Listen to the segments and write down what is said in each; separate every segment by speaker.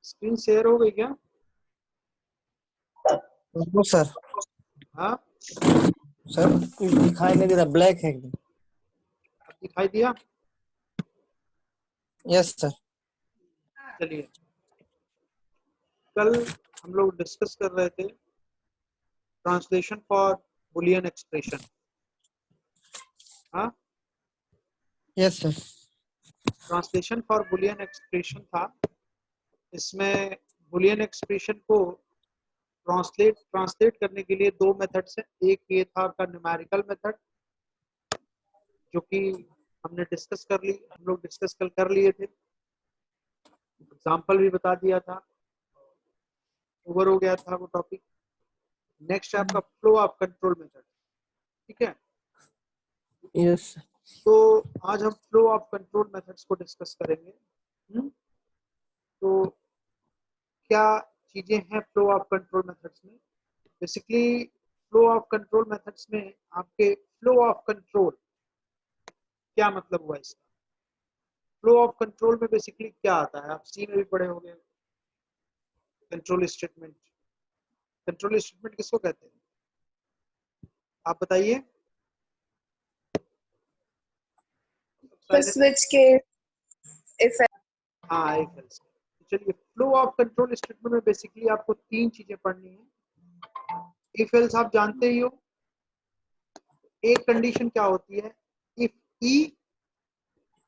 Speaker 1: Screen share हो गई क्या?
Speaker 2: No sir.
Speaker 1: हाँ,
Speaker 2: सर कुछ दिखाई नहीं दे रहा, ब्लैक है एकदम।
Speaker 1: अब दिखाई दिया?
Speaker 2: Yes sir.
Speaker 1: चलिए, कल हम लोग डिस्कस कर रहे थे ट्रांसलेशन फॉर बुलियन एक्सप्रेशन। हाँ,
Speaker 2: yes sir.
Speaker 1: Translation for Boolean expression था। इसमें बुलियन एक्सप्रेशन को ट्रांसलेट करने के लिए दो मेथड्स हैं। एक ये था आपका न्यूमेरिकल मेथड, जो कि हमने डिस्कस कर ली, हम लोग डिस्कस कल कर लिए थे, एग्जाम्पल भी बता दिया था, ओवर हो गया था वो टॉपिक। नेक्स्ट है आपका फ्लो ऑफ कंट्रोल मेथड। ठीक है,
Speaker 2: यस।
Speaker 1: तो आज हम फ्लो ऑफ कंट्रोल मेथड्स को डिस्कस करेंगे। तो क्या चीजें हैं फ्लो ऑफ कंट्रोल मेथड्स में? Basically flow of control methods में आपके फ्लो ऑफ कंट्रोल क्या मतलब हुआ इसका? फ्लो ऑफ कंट्रोल में बेसिकली क्या आता है? आप सी में भी पढ़े होंगे, कंट्रोल स्टेटमेंट। कंट्रोल स्टेटमेंट किसको कहते हैं, आप बताइए?
Speaker 3: स्विच के इफ।
Speaker 1: हाँ, इफ एल्स। चलिए, फ्लो ऑफ कंट्रोल स्टेटमेंट में बेसिकली आपको तीन चीजें पढ़नी है। इफ एल्स आप जानते ही हो। एक कंडीशन क्या होती है? इफ ई,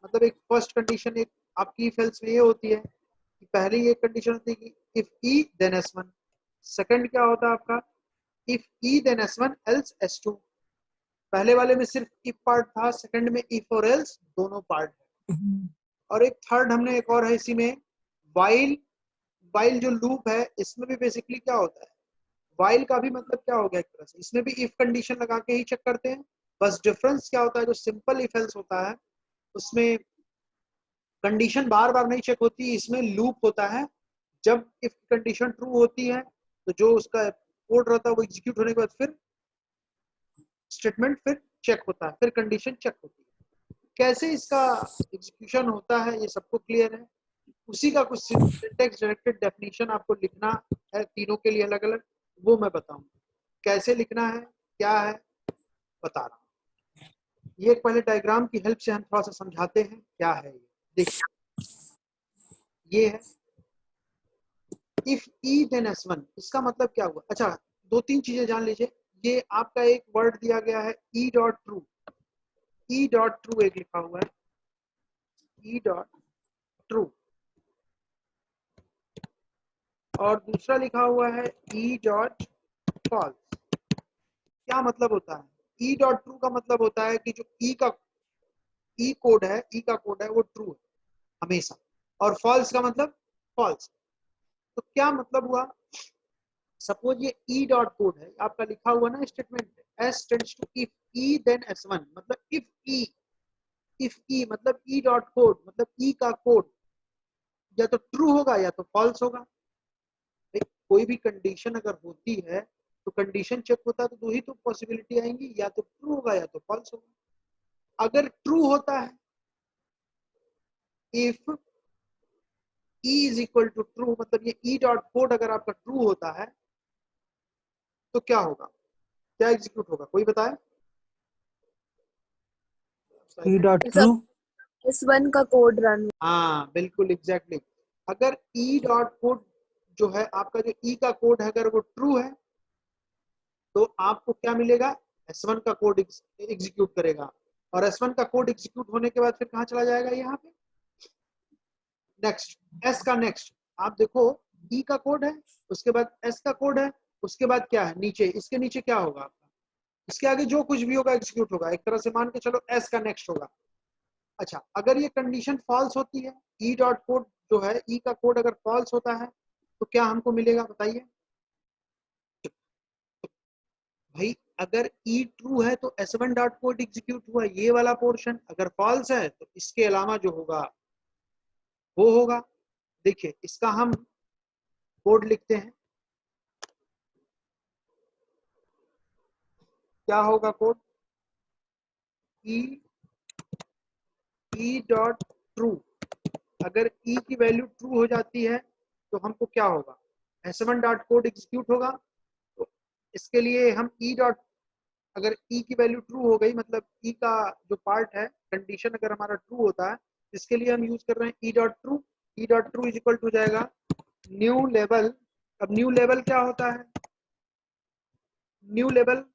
Speaker 1: मतलब एक फर्स्ट कंडीशन एक आपकी इफ एल्स में ये होती है कि पहली ये कंडीशन होती है कि if E then S1। Second क्या होता है आपका? If E then S1 else S2। पहले वाले में सिर्फ इफ पार्ट था, सेकंड में इफ और एल्स दोनों पार्ट है। और एक थर्ड हमने एक और है इसी में, वाइल। वाइल जो लूप है, इसमें भी बेसिकली क्या होता है? वाइल का भी मतलब क्या हो गया एक तरह से, इसमें भी इफ कंडीशन लगा के ही चेक करते हैं। बस डिफरेंस क्या होता है, जो सिंपल इफ एल्स होता है उसमें कंडीशन बार बार नहीं चेक होती, इसमें लूप होता है। जब इफ कंडीशन ट्रू होती है तो जो उसका कोड रहता है वो एग्जीक्यूट होने के बाद फिर स्टेटमेंट फिर चेक होता है, फिर कंडीशन चेक होती है। कैसे इसका एग्जीक्यूशन होता है ये सबको क्लियर है। उसी का कुछ सिंटैक्स डायरेक्टेड डेफिनेशन आपको लिखना है, तीनों के लिए अलग अलग, वो मैं बताऊंगा कैसे लिखना है, क्या है बता रहा हूँ। ये एक पहले डायग्राम की हेल्प से हम थोड़ा सा समझाते हैं क्या है ये। देखिए, ये है इफ ई देन S1। इसका मतलब क्या हुआ? अच्छा, दो तीन चीजें जान लीजिए। ये आपका एक वर्ड दिया गया है ई dot true. E dot true एक लिखा हुआ है, ई डॉट ट्रू। और दूसरा लिखा हुआ है ई डॉट फॉल्स। क्या मतलब होता है? ई डॉट ट्रू का मतलब होता है कि जो ई का कोड है वो ट्रू है हमेशा, और फॉल्स का मतलब फॉल्स। तो क्या मतलब हुआ? सपोज ये ई डॉट कोड है आपका लिखा हुआ ना statement, S tends to if E then S1, मतलब इफ ई मतलब ई डॉट कोड मतलब ई का कोड या तो ट्रू होगा या तो फॉल्स होगा। कोई भी कंडीशन अगर होती है तो कंडीशन चेक होता है तो दो ही तो पॉसिबिलिटी आएंगी, या तो ट्रू होगा या तो फॉल्स होगा। अगर ट्रू होता है, if E is equal to true, मतलब ये ई डॉट कोड अगर आपका ट्रू होता है तो क्या होगा, क्या एग्जीक्यूट होगा, कोई बताए?
Speaker 2: ई डॉट ट्रू।
Speaker 3: S1 का कोड रन।
Speaker 1: हाँ बिल्कुल एग्जैक्टली। अगर ई डॉट कोड जो है आपका, जो ई का कोड है अगर वो ट्रू है तो आपको क्या मिलेगा? S1 का कोड एग्जीक्यूट करेगा, और S1 का कोड एग्जीक्यूट होने के बाद फिर कहाँ चला जाएगा? यहाँ पे नेक्स्ट, S का नेक्स्ट। आप देखो, ई का कोड है, उसके बाद S का कोड है, उसके बाद क्या है नीचे, इसके नीचे क्या होगा आपका? इसके आगे जो कुछ भी होगा एग्जीक्यूट होगा। एक तरह से मान के चलो S का नेक्स्ट होगा। अच्छा, अगर ये कंडीशन फॉल्स होती है, ई डॉट कोड जो है ई का कोड अगर फॉल्स होता है तो क्या हमको मिलेगा बताइए? भाई अगर ई ट्रू है तो S1 डॉट कोड एग्जीक्यूट हुआ, ये वाला पोर्शन। अगर फॉल्स है तो इसके अलावा जो होगा वो होगा। देखिए इसका हम कोड लिखते हैं, क्या होगा कोड, ई डॉट ट्रू। अगर ई की वैल्यू ट्रू हो जाती है तो हमको क्या होगा, S1 डॉट कोड एग्जीक्यूट होगा। तो इसके लिए हम ई डॉट, अगर ई की वैल्यू ट्रू हो गई, मतलब ई का जो पार्ट है कंडीशन अगर हमारा ट्रू होता है, इसके लिए हम यूज कर रहे हैं E dot true. E dot true is equal to जाएगा न्यू लेवल। अब न्यू लेवल क्या होता है, न्यू लेवल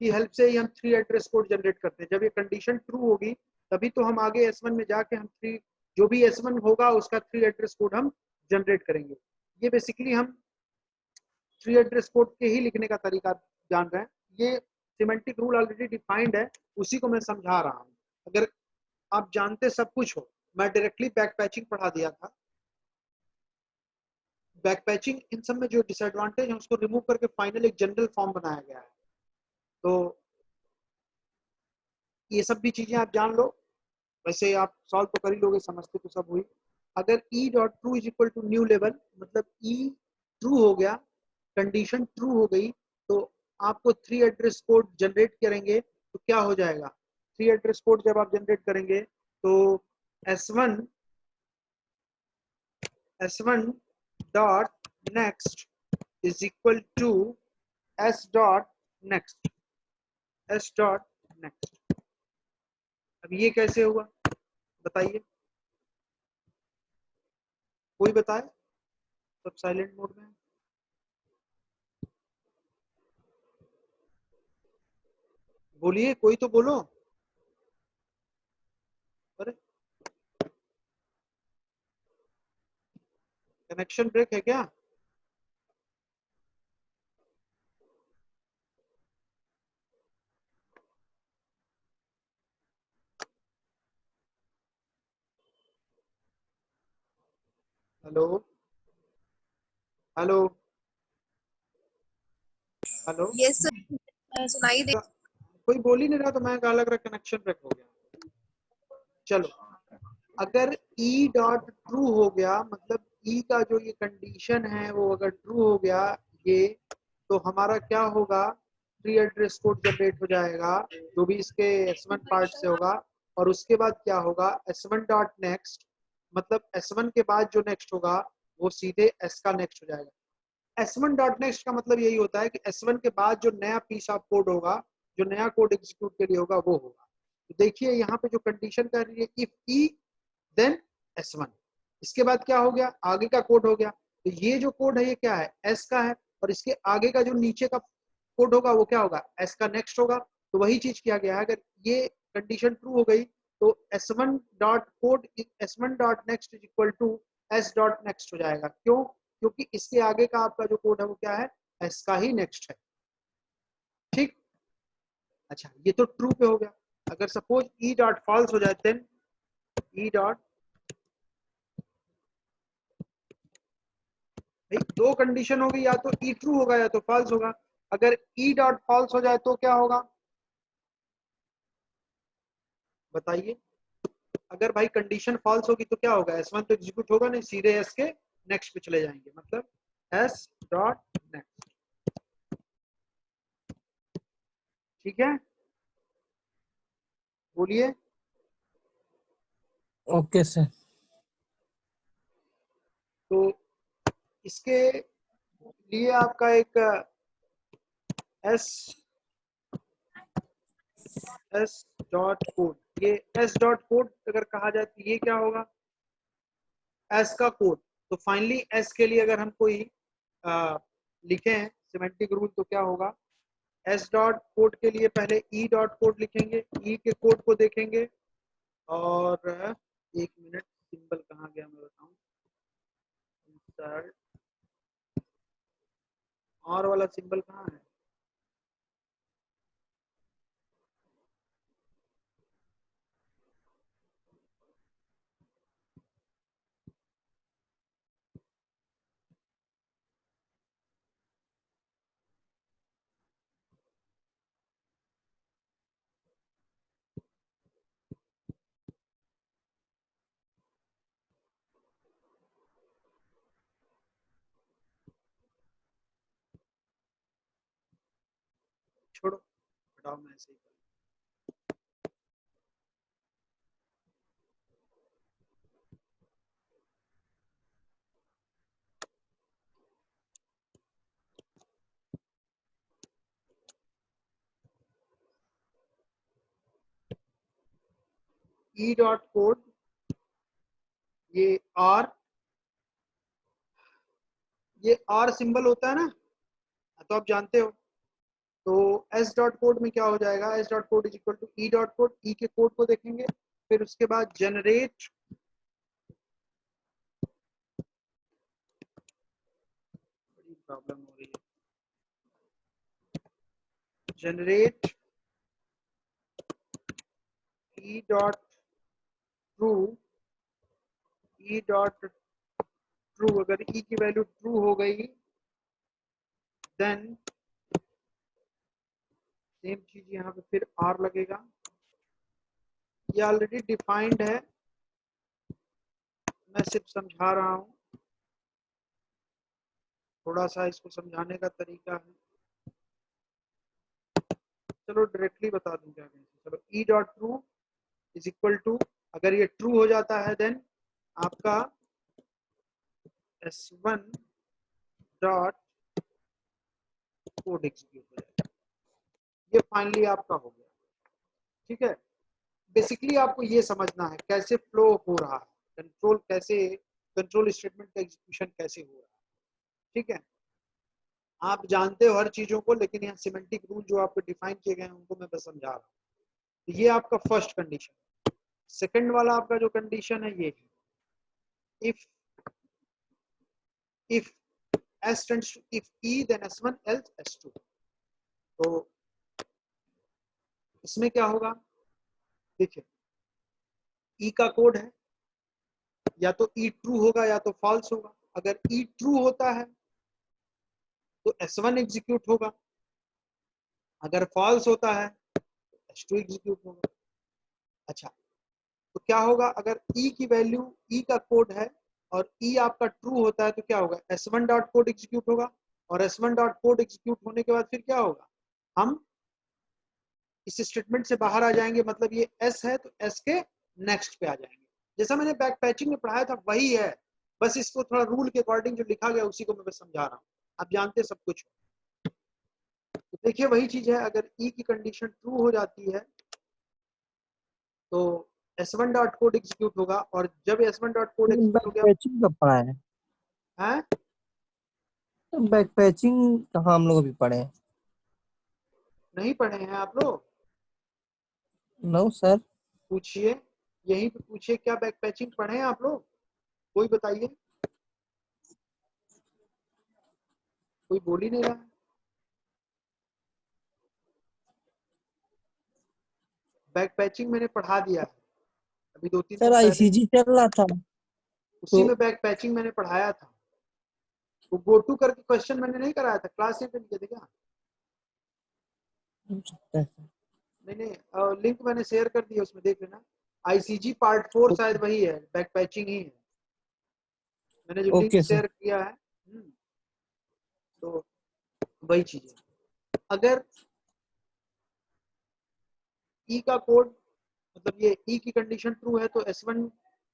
Speaker 1: की हेल्प से ही हम 3 एड्रेस कोड जनरेट करते हैं। जब ये कंडीशन ट्रू होगी तभी तो हम आगे S1 में जाके हम 3, जो भी S1 होगा उसका 3 एड्रेस कोड हम जनरेट करेंगे। ये बेसिकली हम 3 एड्रेस कोड के ही लिखने का तरीका जान रहे हैं। ये सिमेंटिक रूल ऑलरेडी डिफाइंड है, उसी को मैं समझा रहा हूँ। अगर आप जानते सब कुछ हो, मैं डायरेक्टली बैक पैचिंग पढ़ा दिया था। बैक पैचिंग इन सब में जो डिसएडवांटेज है उसको रिमूव करके फाइनल एक जनरल फॉर्म बनाया गया है। तो ये सब भी चीजें आप जान लो, वैसे आप सॉल्व तो कर ही लोगे, समझते तो सब हुई। अगर E dot true is equal to new level, मतलब ई ट्रू हो गया, कंडीशन ट्रू हो गई, तो आपको 3 एड्रेस कोड जनरेट करेंगे तो क्या हो जाएगा, 3 एड्रेस कोड जब आप जनरेट करेंगे तो S1 dot next is equal to S dot next, S dot next. अब ये कैसे हुआ बताइए, कोई बताए, सब साइलेंट मोड में। बोलिए, कोई तो बोलो। अरे कनेक्शन ब्रेक है क्या? Hello hello hello.
Speaker 3: Yes sir, सुनाई दे।
Speaker 1: कोई बोल ही नहीं रहा तो मैं कहा लग रहा कनेक्शन ब्रेक हो गया। चलो, अगर ई डॉट ट्रू हो गया, मतलब ई का जो ये कंडीशन है वो अगर ट्रू हो गया ये, तो हमारा क्या होगा, 3 एड्रेस कोड जनरेट हो जाएगा जो भी इसके S1 पार्ट से होगा। और उसके बाद क्या होगा, S1 डॉट नेक्स्ट, मतलब S1 के बाद जो नेक्स्ट होगा वो सीधे S का नेक्स्ट हो जाएगा। S1 डॉट नेक्स्ट का मतलब यही होता है कि S1 के बाद जो नया पीस ऑफ कोड होगा, जो नया कोड एग्जीक्यूट के लिए होगा वो होगा। तो देखिए यहाँ पे जो कंडीशन कर रही है, इफ ई देन S1, इसके बाद क्या हो गया, आगे का कोड हो गया। तो ये जो कोड है ये क्या है, S का है, और इसके आगे का जो नीचे का कोड होगा वो क्या होगा, S का नेक्स्ट होगा। तो वही चीज किया गया है, अगर ये कंडीशन ट्रू हो गई तो S1 dot code, S1 dot next is equal to S dot next हो जाएगा। क्यों, क्योंकि इसके आगे का आपका जो कोड है वो क्या है, S का ही नेक्स्ट है। ठीक, अच्छा ये तो ट्रू पे हो गया। अगर सपोज ई डॉट फॉल्स हो जाए, देन ई डॉट, भाई दो कंडीशन होगी, या तो ई ट्रू होगा या तो फॉल्स होगा। अगर ई डॉट फॉल्स हो जाए तो क्या होगा बताइए। अगर भाई कंडीशन फॉल्स होगी तो क्या होगा, S1 तो एग्जीक्यूट होगा नहीं, सीधे S के नेक्स्ट पे चले जाएंगे, मतलब S डॉट नेक्स्ट। ठीक है, बोलिए।
Speaker 2: Okay sir.
Speaker 1: तो इसके लिए आपका एक S डॉट कोड, ये S डॉट कोड अगर कहा जाए तो ये क्या होगा, S का कोड। तो फाइनली S के लिए अगर हम कोई लिखें सिमेंटिक रूल तो क्या होगा, S डॉट कोड के लिए पहले E डॉट कोड लिखेंगे, E के कोड को देखेंगे, और एक मिनट, सिंबल कहाँ गया मैं बताऊं, इंसर्ट, और वाला सिंबल कहाँ है, हटाओ, मैं ऐसे ही ई डॉट कोड, ये आर, ये आर सिंबल होता है ना, तो आप जानते हो। तो एस डॉट कोड में क्या हो जाएगा, S dot code is equal to E dot code, E के कोड को देखेंगे, फिर उसके बाद जनरेट, बड़ी प्रॉब्लम हो रही है, जनरेट ई dot true, E dot true, अगर ई की वैल्यू ट्रू हो गई देन सेम चीज यहाँ पे फिर आर लगेगा। ये ऑलरेडी डिफाइंड है, मैं सिर्फ समझा रहा हूँ, थोड़ा सा इसको समझाने का तरीका है। चलो डायरेक्टली बता दूं क्या कहें, चलो E dot true is equal to, अगर ये ट्रू हो जाता है देन आपका S1 डॉट कोड एग्जीक्यूट हो जाएगा। ये फाइनली आपका हो गया, ठीक है। बेसिकली आपको ये समझना है कैसे फ्लो हो रहा है, कंट्रोल कैसे, कंट्रोल स्टेटमेंट का एग्जीक्यूशन कैसे हो रहा है, ठीक है। आप जानते हो हर चीजों को, लेकिन यहाँ सिमेंटिक रूल जो आपको डिफाइन किए गए हैं उनको मैं बस समझा रहा हूँ। तो ये आपका फर्स्ट कंडीशन। सेकंड वाला आपका जो कंडीशन है ये है, if S tends to if E then S1 else S2। तो इसमें क्या होगा, देखिए E का कोड है, या तो E ट्रू होगा या तो फॉल्स होगा। अगर E ट्रू होता है तो S1 एग्जीक्यूट होगा, अगर फॉल्स होता है तो S2 एग्जीक्यूट होगा। अच्छा, तो क्या होगा, अगर E की वैल्यू, E का कोड है और E आपका ट्रू होता है तो क्या होगा, S1 डॉट कोड एग्जीक्यूट होगा, और S1 डॉट कोड एग्जीक्यूट होने के बाद फिर क्या होगा, हम इस स्टेटमेंट से बाहर आ जाएंगे, मतलब ये S है तो S के नेक्स्ट पे आ जाएंगे। जैसा मैंने बैक पैचिंग में पढ़ाया था वही है, बस इसको थोड़ा रूल के अकॉर्डिंग जो लिखा गया उसी को मैं बस समझा रहा हूँ, आप जानते सब कुछ। तो देखिए वही चीज है, अगर E की कंडीशन ट्रू हो जाती है तो S1 डॉट कोड एग्जीक्यूट होगा, और जब S1 dot code execute
Speaker 2: back
Speaker 1: हो गया
Speaker 2: पैचिंग कब पढ़ा है?
Speaker 1: है,
Speaker 2: बैक पैचिंग कहाँ हम लोग अभी पढ़े हैं?
Speaker 1: नहीं पढ़े हैं आप लोग,
Speaker 2: नो सर।
Speaker 1: पूछिए, यहीं पे पूछिए क्या बैक पैचिंग पढ़े हैं आप लोग, कोई बताइए, कोई बोल ही नहीं रहा है। बैक पैचिंग मैंने पढ़ा दिया है अभी 2-3
Speaker 2: सर
Speaker 1: दिन पहले,
Speaker 2: आईसीजी चल रहा था
Speaker 1: उसी
Speaker 2: तो
Speaker 1: में बैक पैचिंग मैंने पढ़ाया था। वो गो टू करके क्वेश्चन मैंने नहीं कराया था, क्लास में किए थे क्या,
Speaker 2: हो सकता है सर।
Speaker 1: मैंने लिंक मैंने शेयर कर दिया, उसमें देख लेना। आईसीजी पार्ट 4 शायद वही है, बैक पैचिंग ही है, मैंने जो लिंक
Speaker 2: ओके सर।
Speaker 1: शेयर किया है। तो वही चीज है, अगर ई का कोड, मतलब ये ई की कंडीशन ट्रू है तो S1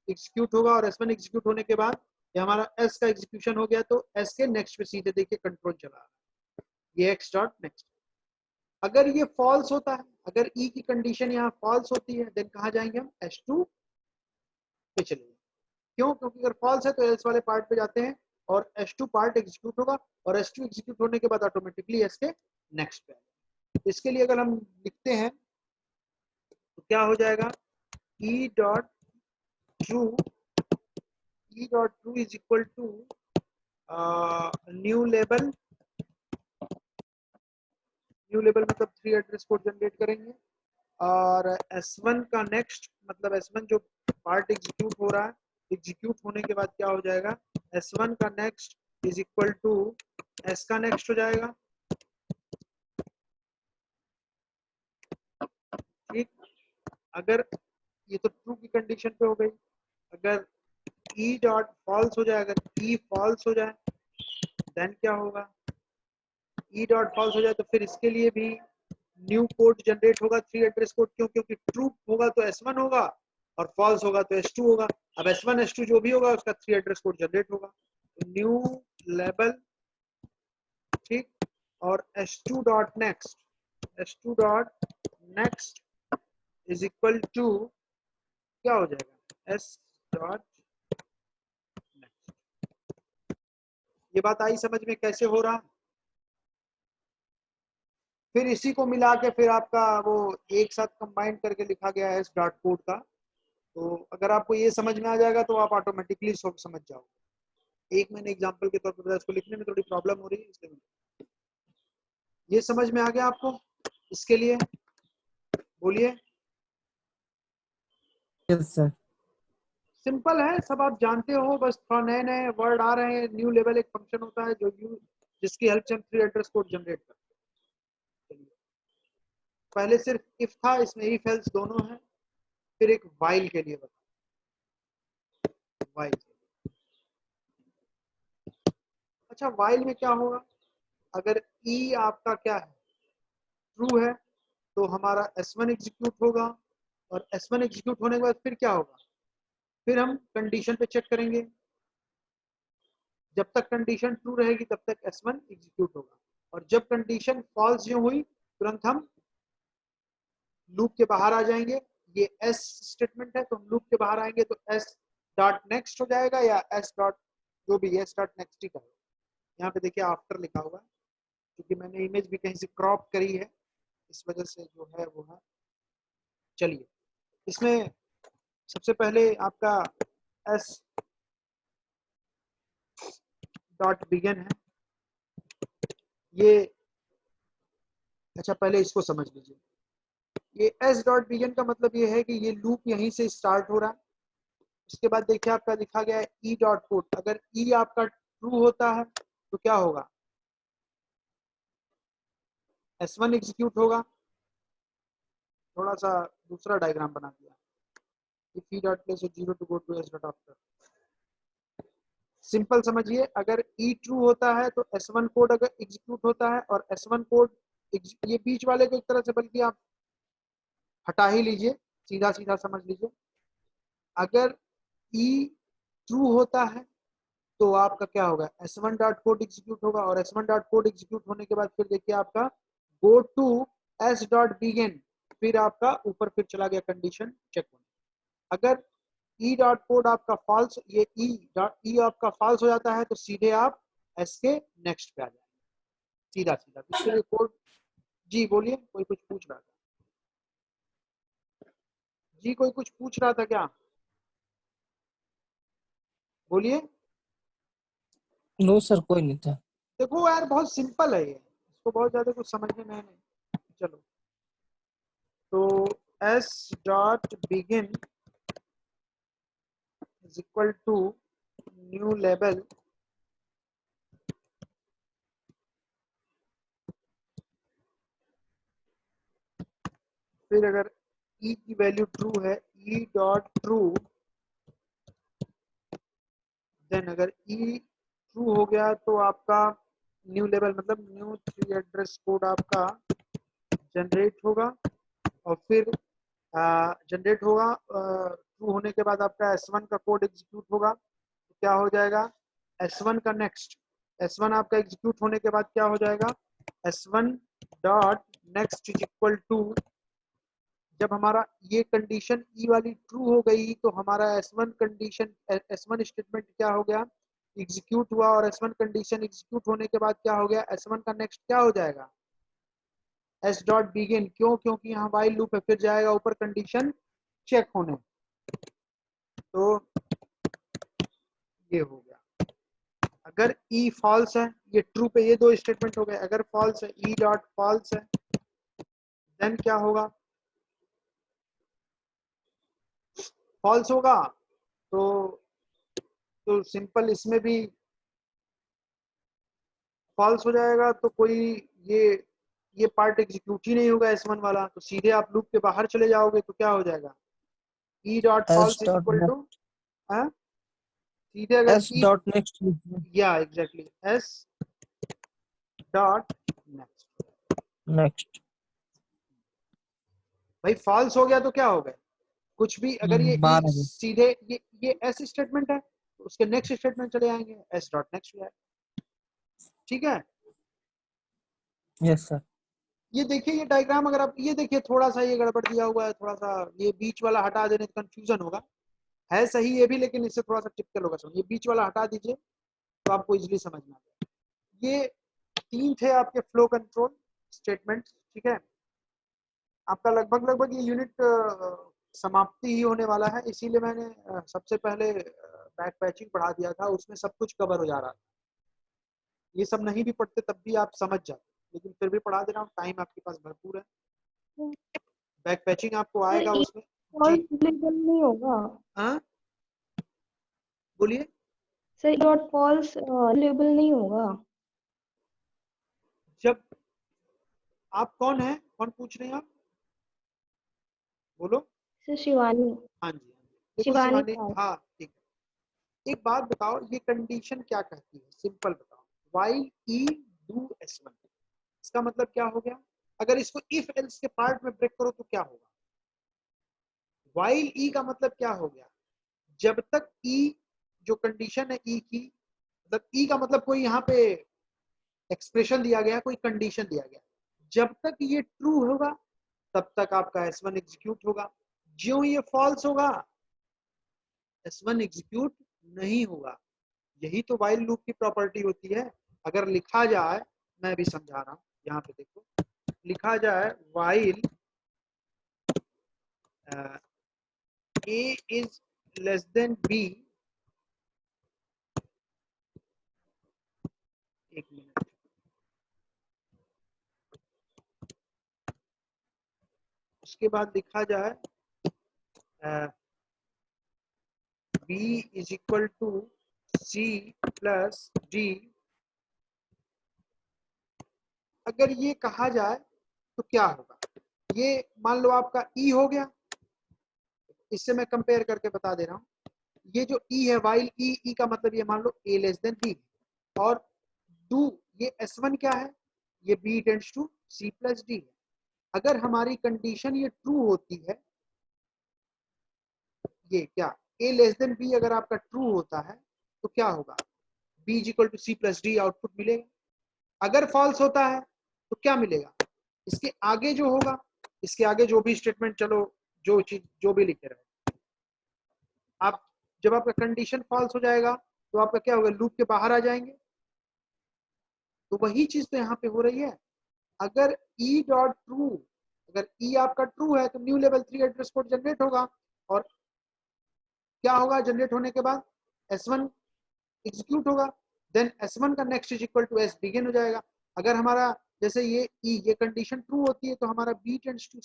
Speaker 1: एग्जीक्यूट होगा, और S1 एग्जीक्यूट होने के बाद ये हमारा S का एग्जीक्यूशन हो गया, तो S के नेक्स्ट पे सीधे देखिए कंट्रोल चला रहा है, ये X डॉट नेक्स्ट। अगर ये फॉल्स होता है, अगर ई की कंडीशन यहाँ फॉल्स होती है देन कहाँ जाएंगे हम, S2 पे चलेंगे। क्यों, क्योंकि अगर फॉल्स है तो एल्स वाले पार्ट पे जाते हैं और S2 पार्ट एग्जीक्यूट होगा, और S2 एग्जीक्यूट होने के बाद ऑटोमेटिकली S के नेक्स्ट पे आएगा। इसके लिए अगर हम लिखते हैं तो क्या हो जाएगा, E dot true, E dot true is equal to new label, new label मतलब 3 एड्रेस कोड जनरेट करेंगे, और S1 का नेक्स्ट, मतलब S1 जो पार्ट एग्जीक्यूट हो रहा है, एग्जीक्यूट होने के बाद क्या हो जाएगा, S1 का next is equal to S का नेक्स्ट हो जाएगा, ठीक। अगर ये तो ट्रू की कंडीशन पे हो गई, अगर ई डॉट फॉल्स हो जाए, अगर ई फॉल्स हो जाए देन क्या होगा, ई डॉट फॉल्स हो जाए तो फिर इसके लिए भी न्यू कोड जनरेट होगा 3 एड्रेस कोड। क्यों? क्योंकि ट्रू होगा तो S1 होगा और फॉल्स होगा तो S2 होगा। अब S1 S2 जो भी होगा उसका 3 एड्रेस कोड जनरेट होगा। न्यू लेबल, ठीक, और S2 dot next, S2 dot next is equal to क्या हो जाएगा, S डॉट नेक्स्ट। ये बात आई समझ में कैसे हो रहा? फिर इसी को मिला के फिर आपका वो एक साथ कंबाइन करके लिखा गया है इस डॉट कोड का। तो अगर आपको ये समझ में आ जाएगा तो आप ऑटोमेटिकली सब समझ जाओगे। एक मैंने एग्जांपल के तौर पर इसको लिखने में थोड़ी प्रॉब्लम हो रही है इसलिए। ये समझ में आ गया आपको? इसके लिए बोलिए।
Speaker 2: Yes sir.
Speaker 1: सिंपल है, सब आप जानते हो, बस थोड़ा नए नए वर्ड आ रहे हैं। न्यू लेवल एक फंक्शन होता है जो जिसकी हेल्प से हम 3 एड्रेस कोड जनरेट करते हैं। पहले सिर्फ इफ था, इसमें इफ एल्स दोनों है। फिर एक वाइल के लिए बता, वाइल। अच्छा, वाइल में क्या होगा? अगर ई आपका क्या है, ट्रू है, तो हमारा S1 एग्जीक्यूट होगा और S1 एग्जीक्यूट होने के बाद फिर क्या होगा, फिर हम कंडीशन पे चेक करेंगे। जब तक कंडीशन ट्रू रहेगी तब तक S1 एग्जीक्यूट होगा और जब कंडीशन फॉल्स जो हुई तुरंत हम लूप के बाहर आ जाएंगे। ये S स्टेटमेंट है तो हम लूप के बाहर आएंगे तो S डॉट नेक्स्ट हो जाएगा या S डॉट जो भी S डॉट नेक्स्ट ही करेगा। यहाँ पे देखिए आफ्टर लिखा हुआ है क्योंकि मैंने इमेज भी कहीं से क्रॉप करी है, इस वजह से जो है वो है। चलिए, इसमें सबसे पहले आपका S डॉट बिगिन है ये। अच्छा, पहले इसको समझ लीजिए। ये S डॉट बिगिन का मतलब ये है कि ये लूप यहीं से स्टार्ट हो रहा है। उसके बाद देखिए आपका लिखा गया है E डॉट कोड। अगर E आपका ट्रू होता है तो क्या होगा, S1 एग्जीक्यूट होगा। थोड़ा सा दूसरा डायग्राम बना दिया। if E dot place 0 to go to S dot after। Simple समझिए, अगर E ट्रू होता है तो S1 कोड अगर एग्जीक्यूट होता है और S1 कोड, ये बीच वाले को एक तरह से बल्कि आप हटा ही लीजिए, सीधा सीधा समझ लीजिए। अगर E ट्रू होता है तो आपका क्या होगा, S1 डॉट कोड एग्जीक्यूट होगा और S1 डॉट कोड एग्जीक्यूट होने के बाद फिर देखिए आपका go to S dot begin, फिर आपका ऊपर फिर चला गया कंडीशन चेक होने। अगर E डॉट कोड आपका फॉल्स, ये E आपका फॉल्स हो जाता है तो सीधे आप S के नेक्स्ट पे आ जाएंगे, सीधा सीधा। इसके लिए कोड, जी बोलिए, कोई कुछ पूछ रहा था? जी कोई कुछ पूछ रहा था क्या? बोलिए।
Speaker 2: नो सर, कोई नहीं था।
Speaker 1: देखो यार, बहुत सिंपल है ये, इसको बहुत ज्यादा कुछ समझने में है नहीं। चलो, तो S dot begin is equal to new level, फिर अगर E की वैल्यू ट्रू है, E डॉट ट्रू, देन अगर E ट्रू हो गया तो आपका न्यू लेवल मतलब न्यू 3 एड्रेस कोड आपका जनरेट होगा और फिर जनरेट होगा। ट्रू होने के बाद आपका S1 का कोड एग्जीक्यूट होगा तो क्या हो जाएगा, S1 का नेक्स्ट, S1 आपका एग्जीक्यूट होने के बाद क्या हो जाएगा, S1 dot next is equal to, जब हमारा ये कंडीशन ई वाली ट्रू हो गई तो हमारा S1 कंडीशन, S1 स्टेटमेंट क्या हो गया, एग्जीक्यूट हुआ और S1 कंडीशन एग्जीक्यूट होने के बाद क्या हो गया, S1 का नेक्स्ट क्या हो जाएगा, S डॉट बिगिन। क्यों? क्योंकि यहाँ वाइल लूप है, फिर जाएगा ऊपर कंडीशन चेक होने। तो ये हो गया। अगर ई फॉल्स है, ये ट्रू पे ये दो स्टेटमेंट हो गए। अगर फॉल्स है, ई डॉट फॉल्स है, देन क्या होगा, फॉल्स होगा तो सिंपल इसमें भी फॉल्स हो जाएगा तो कोई ये पार्ट एग्जीक्यूट ही नहीं होगा S1 वाला, तो सीधे आप लूप के बाहर चले जाओगे तो क्या हो जाएगा, E dot
Speaker 2: S
Speaker 1: false is
Speaker 2: dot
Speaker 1: equal to, सीधे अगर
Speaker 2: एस
Speaker 1: ई,
Speaker 2: डॉट नेक्स्ट।
Speaker 1: या exactly S dot next.
Speaker 2: Next.
Speaker 1: भाई फॉल्स हो गया तो क्या हो गया, कुछ भी अगर ये
Speaker 2: बाहर आ गया।
Speaker 1: सीधे ये एस स्टेटमेंट है तो उसके नेक्स्ट स्टेटमेंट चले आएंगे, एस डॉट नेक्स्ट है। ठीक है,
Speaker 2: यस सर।
Speaker 1: ये देखिए ये डायग्राम अगर आप ये देखिए, थोड़ा सा ये गड़बड़ दिया हुआ है, थोड़ा सा ये बीच वाला हटा देने तो कंफ्यूजन होगा, है सही ये भी लेकिन इससे थोड़ा सा टिपिकल होगा। समझ, ये बीच वाला हटा दीजिए तो आपको इजीली समझ में आ जाएगा। ये 3 थे आपके फ्लो कंट्रोल स्टेटमेंट। ठीक है, आपका लगभग लगभग ये यूनिट समाप्ति ही होने वाला है, इसीलिए मैंने सबसे पहले बैक पैचिंग पढ़ा दिया था, उसमें सब कुछ कवर हो जा रहा था। ये सब नहीं भी पढ़ते तब भी आप समझ जाते, लेकिन फिर भी पढ़ा दे रहा हूँ, टाइम आपके पास भरपूर है। बैक पैचिंग आपको आएगा उसमें जी।
Speaker 4: लेबल नहीं होगा
Speaker 1: हाँ बोलिए।
Speaker 4: सर, डॉट फॉल्स लेबल नहीं होगा।
Speaker 1: जब आप कौन है, कौन पूछ रहे हैं आप, बोलो।
Speaker 4: सर शिवानी।
Speaker 1: हाँ जी, देखो
Speaker 4: शिवानी
Speaker 1: शिवानी,
Speaker 4: पाल।
Speaker 1: हाँ ठीक है। एक बात बताओ, ये कंडीशन क्या कहती है, सिंपल बताओ। व्हाइल ई डू S1, इसका मतलब क्या हो गया, अगर इसको इफ एल्स के पार्ट में ब्रेक करो तो क्या होगा। व्हाइल ई का मतलब क्या हो गया, जब तक ई जो कंडीशन है ई की, मतलब ई का मतलब कोई यहाँ पे एक्सप्रेशन दिया गया, कोई कंडीशन दिया गया, जब तक ये ट्रू होगा तब तक आपका S1 एग्जीक्यूट होगा। ज्यों ये फॉल्स होगा S1 एग्जीक्यूट नहीं होगा। यही तो व्हाइल लूप की प्रॉपर्टी होती है। अगर लिखा जाए, मैं भी समझा रहा हूं, यहाँ पे देखो लिखा जाए while A is less than B, एक मिनट, उसके बाद लिखा जाए B is equal to C plus D। अगर ये कहा जाए तो क्या होगा, ये मान लो आपका E हो गया, इससे मैं कंपेयर करके बता दे रहा हूँ। ये जो E है व्हाइल E का मतलब ये मान लो A लेस देन B, और डू ये S1 क्या है, ये B tends to C plus D है। अगर हमारी कंडीशन ये ट्रू होती है, ये क्या A लेस देन B अगर आपका ट्रू होता है तो क्या होगा, B is equal to C plus D output मिलेगा। अगर फॉल्स होता है तो क्या मिलेगा, इसके आगे जो होगा, इसके आगे जो भी स्टेटमेंट, चलो जो चीज जो भी लिखे रहे आप, जब आपका कंडीशन फॉल्स हो जाएगा तो आपका क्या होगा, लूप के बाहर आ जाएंगे। तो वही चीज तो यहाँ पे हो रही है। अगर ई डॉट ट्रू, अगर ई आपका ट्रू है तो new level 3 address code generate होगा, और क्या होगा जनरेट होने के बाद S1 एग्जीक्यूट होगा, देन S1 का next is equal to S begin हो जाएगा। अगर हमारा जैसे ये ई ये कंडीशन ट्रू होती है तो हमारा B tends to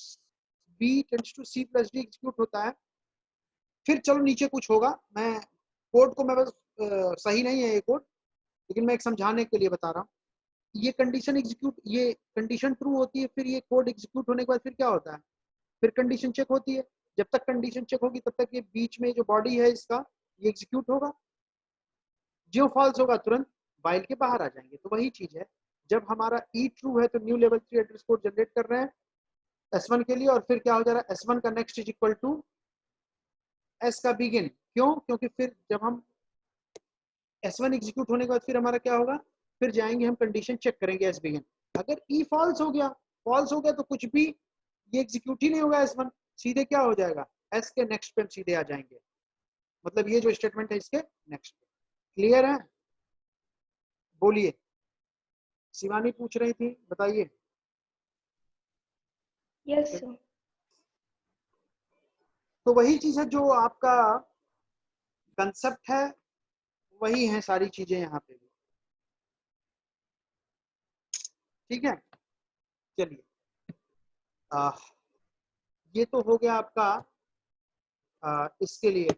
Speaker 1: C plus D execute होता है। फिर चलो नीचे कुछ होगा, मैं कोड को मैं बस सही नहीं है ये कोड, लेकिन मैं एक समझाने के लिए बता रहा हूँ। ये कंडीशन एग्जीक्यूट, ये कंडीशन ट्रू होती है, फिर ये कोड एग्जीक्यूट होने के बाद फिर क्या होता है, फिर कंडीशन चेक होती है। जब तक कंडीशन चेक होगी तब तक ये बीच में जो बॉडी है इसका ये एग्जीक्यूट होगा। जो फॉल्स होगा तुरंत व्हाइल के बाहर आ जाएंगे। तो वही चीज है, जब हमारा ई ट्रू है तो new level 3 address code generate कर रहे हैं S1 के लिए, और फिर क्या हो जा रहा है, S1 का next is equal to S का बिगिन। क्यों, क्योंकि फिर जब हम S1 एग्जीक्यूट होने के बाद फिर हमारा क्या होगा, फिर जाएंगे हम कंडीशन चेक करेंगे S बिगिन। अगर ई फॉल्स हो गया तो कुछ भी ये एग्जीक्यूट ही नहीं होगा S1, सीधे क्या हो जाएगा, S के नेक्स्ट पे हम सीधे आ जाएंगे, मतलब ये जो स्टेटमेंट है इसके नेक्स्ट पे। क्लियर है, बोलिए। शिवानी पूछ रही थी, बताइए।
Speaker 4: Yes sir.
Speaker 1: तो वही चीज है जो आपका कंसेप्ट है, वही है सारी चीजें यहाँ पे भी। ठीक है, चलिए ये तो हो गया आपका इसके लिए।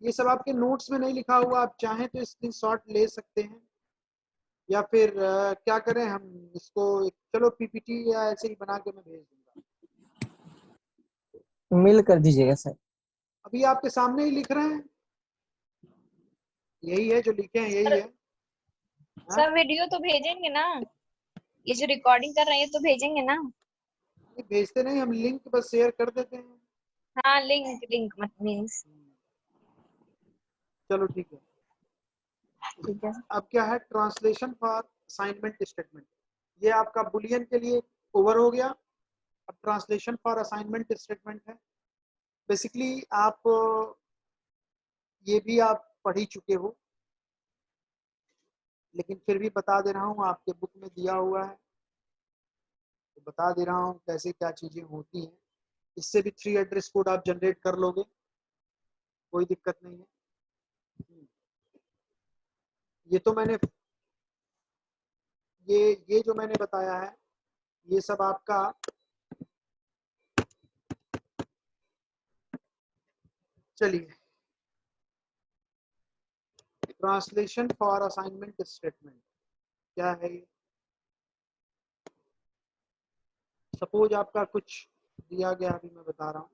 Speaker 1: ये सब आपके नोट्स में नहीं लिखा हुआ, आप चाहें तो स्क्रीनशॉट ले सकते हैं, या फिर क्या करें हम इसको, चलो पीपीटी या ऐसे ही बना के मैं भेज दूंगा।
Speaker 2: मेल कर दीजिएगा सर।
Speaker 1: अभी आपके सामने ही लिख रहे हैं, यही है जो लिखे हैं, यही है।
Speaker 3: सर वीडियो तो भेजेंगे ना, ये जो रिकॉर्डिंग कर रहे हैं तो भेजेंगे ना।
Speaker 1: नहीं भेजते नहीं, हम लिंक बस शेयर कर देते हैं।
Speaker 3: हाँ लिंक लिंक मत मीन्स
Speaker 1: चलो ठीक है।
Speaker 3: ठीक है।
Speaker 1: अब क्या है, ट्रांसलेशन फॉर असाइनमेंट स्टेटमेंट। ये आपका बुलियन के लिए ओवर हो गया। अब ट्रांसलेशन फॉर असाइनमेंट स्टेटमेंट है। बेसिकली आप ये भी आप पढ़ ही चुके हो, लेकिन फिर भी बता दे रहा हूँ, आपके बुक में दिया हुआ है तो बता दे रहा हूँ कैसे क्या चीजें होती हैं। इससे भी 3 एड्रेस कोड आप जनरेट कर लोगे, कोई दिक्कत नहीं है। ये तो मैंने ये जो मैंने बताया है ये सब आपका चलिए, ट्रांसलेशन फॉर असाइनमेंट स्टेटमेंट क्या है ये। सपोज आपका कुछ दिया गया, अभी मैं बता रहा हूँ।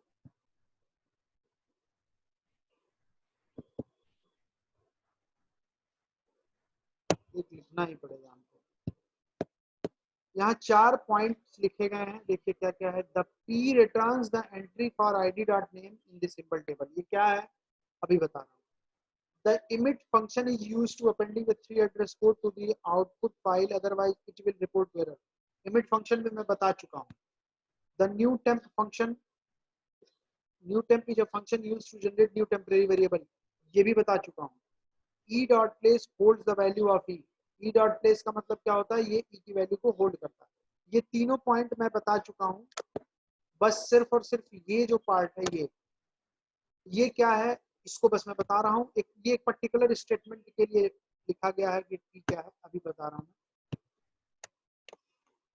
Speaker 1: एक लिखना ही पड़ेगा हमको। यहाँ 4 पॉइंट्स लिखे गए हैं, देखिए क्या क्या है। The P returns the entry for id dot name in the simple table. ये क्या है अभी बता रहा हूँ। The emit function is used to appending the 3 address code to the output file, otherwise it will report to error। emit function में मैं बता चुका हूँ। the new temp function, new temp is a function used to generate new temporary variable, ये भी बता चुका हूँ। e dot place holds the value of e। e dot place का मतलब क्या होता है, ये e की वैल्यू को होल्ड करता है। ये तीनों पॉइंट मैं बता चुका हूँ। बस सिर्फ और सिर्फ ये जो पार्ट है ये क्या है इसको बस मैं बता रहा हूँ। ये एक पर्टिकुलर स्टेटमेंट के लिए लिखा गया है कि क्या है, अभी बता रहा हूँ।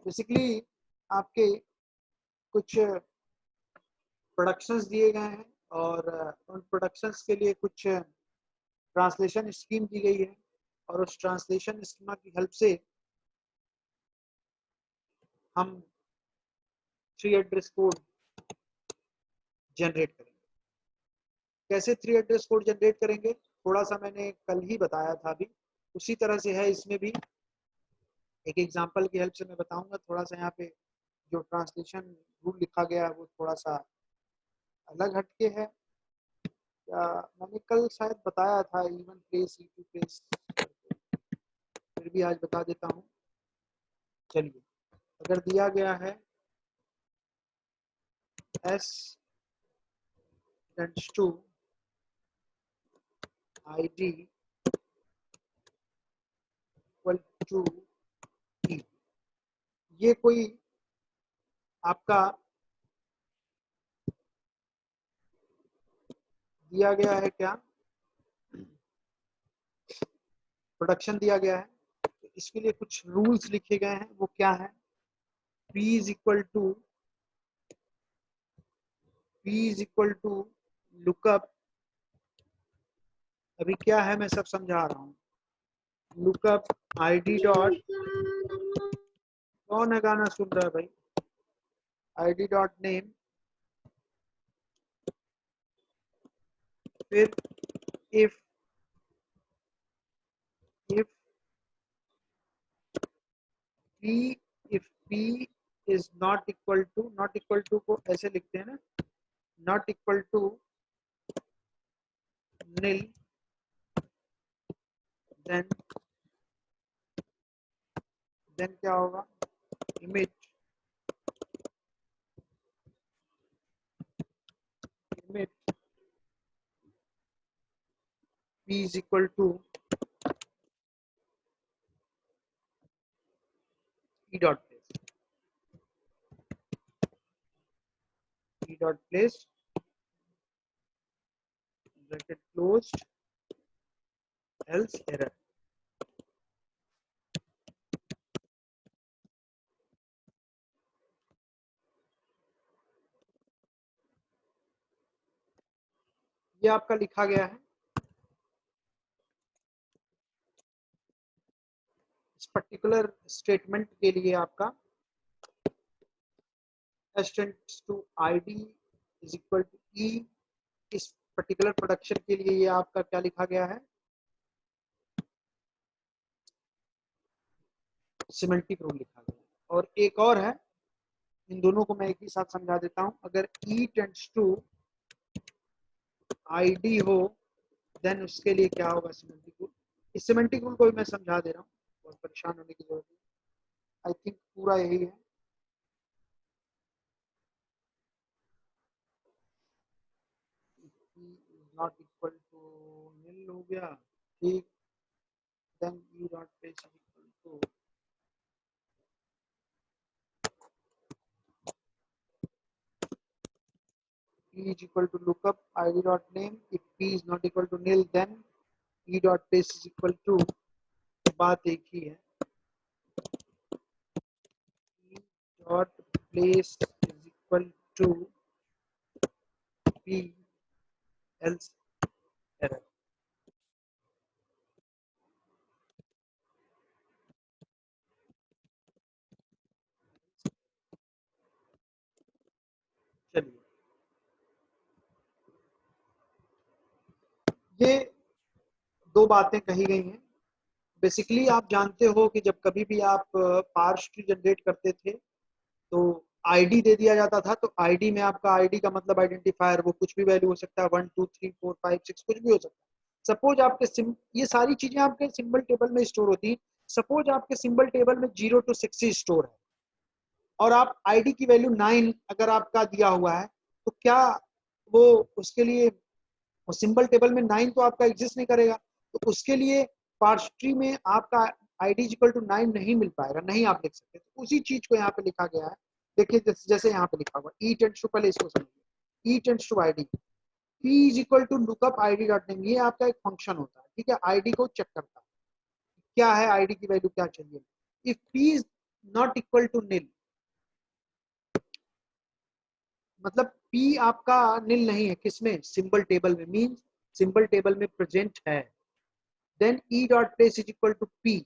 Speaker 1: बेसिकली आपके कुछ प्रोडक्शंस दिए गए हैं और उन प्रोडक्शंस के लिए कुछ ट्रांसलेशन स्कीम दी गई है, और उस ट्रांसलेशन स्कीमा की हेल्प से हम 3 एड्रेस कोड जनरेट करेंगे। कैसे 3 एड्रेस कोड जनरेट करेंगे, थोड़ा सा मैंने कल ही बताया था। अभी उसी तरह से है, इसमें भी एक एग्जांपल की हेल्प से मैं बताऊंगा। थोड़ा सा यहाँ पे जो ट्रांसलेशन रूल लिखा गया है वो थोड़ा सा अलग हटके है। या मैंने कल शायद बताया था इवन प्लेस टू प्लेस, फिर भी आज बता देता हूँ। चलिए, अगर दिया गया है s tends to id equal to e, ये कोई आपका दिया गया है, क्या प्रोडक्शन दिया गया है, तो इसके लिए कुछ रूल्स लिखे गए हैं। वो क्या है, p is equal to lookup. अभी क्या है मैं सब समझा रहा हूँ। लुकअप id डॉट, कौन है गाना सुन रहा है भाई, id डॉट नेम, फिर if p is not equal to को ऐसे लिखते हैं ना, not equal to nil, then क्या होगा, image p is equal to e dot place bracket closed, else error। ये आपका लिखा गया है। इस पर्टिकुलर स्टेटमेंट के लिए आपका s tends to id is equal to e, इस पर्टिकुलर प्रोडक्शन के लिए ये आपका क्या लिखा गया है, सिमेंटिक रूल लिखा गया है। और एक और है, इन दोनों को मैं एक ही साथ समझा देता हूं। अगर E टेंड्स टू ID हो देन उसके लिए क्या होगा, सिमेंटिक रूल। इस सिमेंटिक रूल को भी मैं समझा दे रहा हूँ, बहुत परेशान होने की जरूरत नहीं। आई थिंक पूरा यही है। नॉट इक्वल टू नील हो गया, ठीक। Then E dot place is equal to P is equal to lookup ID dot name. If P is not equal to nil, then E dot place is equal to, बात एक ही है, E dot place is equal to P else error। चलिए, ये दो बातें कही गई हैं। बेसिकली आप जानते हो कि जब कभी भी आप पार्स ट्री जनरेट करते थे तो आईडी दे दिया जाता था। तो आईडी में आपका आईडी का मतलब आइडेंटिफायर, वो कुछ भी वैल्यू हो सकता है, 1 2 3 4 5 6 कुछ भी हो सकता है। सपोज आपके ये सारी चीजें आपके सिंबल टेबल में स्टोर होती है। सपोज आपके सिंबल टेबल में 0 to 6 ही स्टोर है और आप आईडी की वैल्यू 9 अगर आपका दिया हुआ है, तो क्या वो उसके लिए सिंबल टेबल में 9 तो आपका एग्जिस्ट नहीं करेगा। तो उसके लिए पार्स ट्री में आपका आईडी इक्वल टू 9 नहीं मिल पाएगा, नहीं आप लिख सकते। तो उसी चीज को यहाँ पे लिखा गया है। देखिए जैसे यहाँ पे लिखा हुआ ई टेंड्स टू, पहले इसको समझिए, E tends to ID, P is equal to lookup ID dot name. ये आपका एक फंक्शन होता है, ठीक है, आईडी को चेक करता है क्या है, आईडी की वैल्यू क्या चाहिए। If P is not equal to nil, मतलब पी आपका निल नहीं है, किसमें, सिंबल टेबल में, मीन सिंबल टेबल में प्रेजेंट है, then E dot place is equal to P.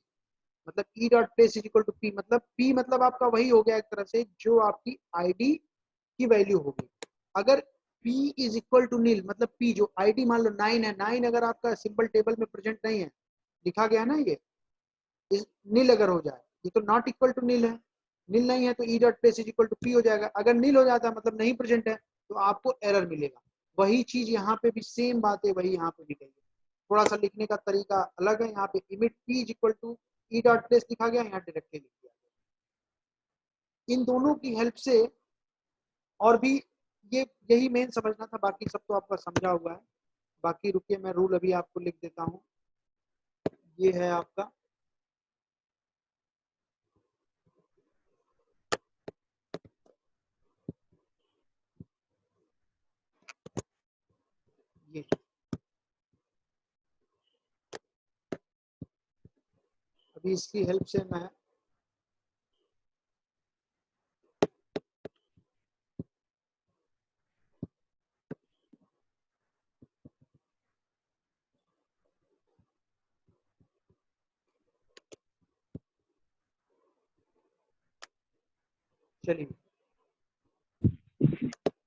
Speaker 1: मतलब E dot place is equal to P, मतलब पी मतलब आपका वही हो गया एक तरह से जो आपकी आईडी की वैल्यू होगी। अगर पी इज इक्वल टू नील, मतलब पी जो आईडी मान लो 9 है, 9 अगर आपका सिंबल टेबल में प्रेजेंट नहीं है, लिखा गया ना, ये नील अगर हो जाए, ये तो नॉट इक्वल टू नील है, नील नहीं है तो E dot place is equal to P हो जाएगा। अगर नील हो जाता है मतलब नहीं प्रेजेंट है, तो आपको एरर मिलेगा। वही चीज यहाँ पे भी सेम बात है, वही यहाँ पे भी कही है, थोड़ा सा लिखने का तरीका अलग है। यहाँ पे emit P is equal to E dot place लिखा गया, यहाँ डायरेक्टली लिख दिया गया। इन दोनों की हेल्प से, और भी ये यही मेन समझना था, बाकी सब तो आपका समझा हुआ है। बाकी रुकिए मैं रूल अभी आपको लिख देता हूँ। ये है आपका, ये अभी इसकी हेल्प से मैं चलिए,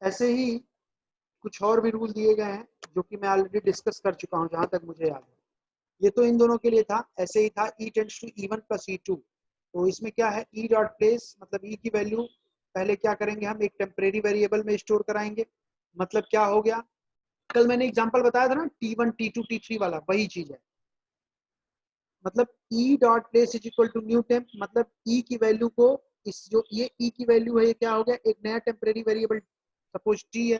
Speaker 1: ऐसे ही कुछ और भी रूल दिए गए हैं जो कि मैं ऑलरेडी डिस्कस कर चुका हूं जहां तक मुझे याद है। ये तो इन दोनों के लिए था। ऐसे ही था ई tends to E1 plus E2। तो इसमें क्या है, ई डॉट प्लेस मतलब ई की वैल्यू पहले क्या करेंगे, हम एक टेम्परेरी वेरिएबल में स्टोर कराएंगे। मतलब क्या हो गया, कल मैंने एग्जांपल बताया था ना T1 T2 T3 वाला, वही चीज है। मतलब E dot place is equal to new temp, मतलब ई की वैल्यू को, इस जो ये ई की वैल्यू है, ये क्या हो गया, एक नया टेम्परेरी वेरिएबल, सपोज टी है,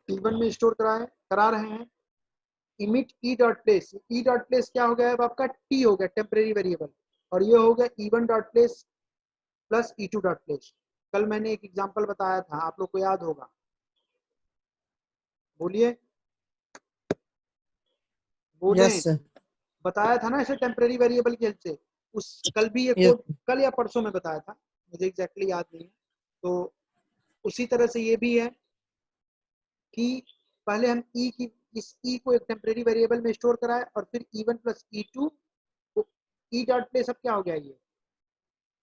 Speaker 1: T1 में स्टोर करा रहे हैं। इमिट ई डॉट प्लेस, ई डॉट प्लेस क्या हो गया है, आपका टी हो गया टेम्परेरी वेरिएबल, और ये हो गया E1 dot place plus E2 dot place. कल मैंने एक एग्जांपल बताया था, आप लोग को याद होगा, बोलिए बोले,
Speaker 2: यस सर।
Speaker 1: बताया था ना ऐसे टेम्परेरी वेरिएबल की हेल्प से। उस कल भी ये
Speaker 2: यस
Speaker 1: कोड, कल या परसों में बताया था, मुझे एग्जैक्टली याद नहीं है। तो उसी तरह से ये भी है कि पहले हम ई की, इस ई को एक टेम्परेरी वेरिएबल में स्टोर कराए, और फिर E1 प्लस E2 को ई डॉट प्लेस, अब क्या हो गया, ये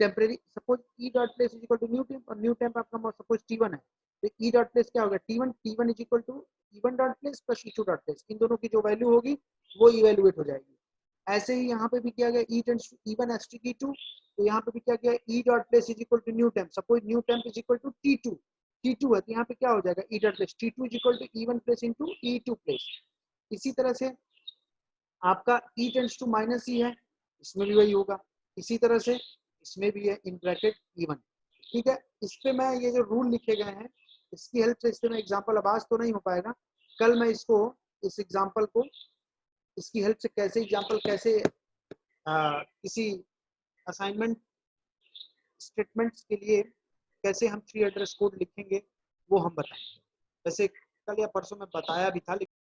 Speaker 1: temporary, suppose E dot place is equal to new temp, और न्यू टेम्प आपका सपोज T1 है, तो ई डॉट प्लेस क्या होगा, T1 is equal to E1 dot place plus E2 dot place. इन दोनों की जो वैल्यू होगी वो इवेल्युएट हो जाएगी। ऐसे ही यहाँ पे भी किया गया E tends to even S T two, तो यहाँ पे भी क्या किया E dot place is equal to new temp, suppose new temp is equal to T2 है, तो यहाँ पे क्या हो जाएगा E dot place T2 is equal to even place into E2 place. इसी तरह से आपका E tends to minus E है, इसमें भी वही होगा, इसी तरह से इसमें भी है इन ब्रैकेट इवन। ठीक है, इस पे मैं ये जो रूल लिखे गए हैं इसकी हेल्प से, इस पे मैं एग्जांपल, अब आज तो नहीं हो पाएगा, कल मैं इसको इस एग्जांपल को इसकी हेल्प से कैसे एग्जांपल कैसे किसी असाइनमेंट स्टेटमेंट्स के लिए कैसे हम 3 एड्रेस कोड लिखेंगे वो हम बताएंगे। वैसे कल या परसों में बताया भी था।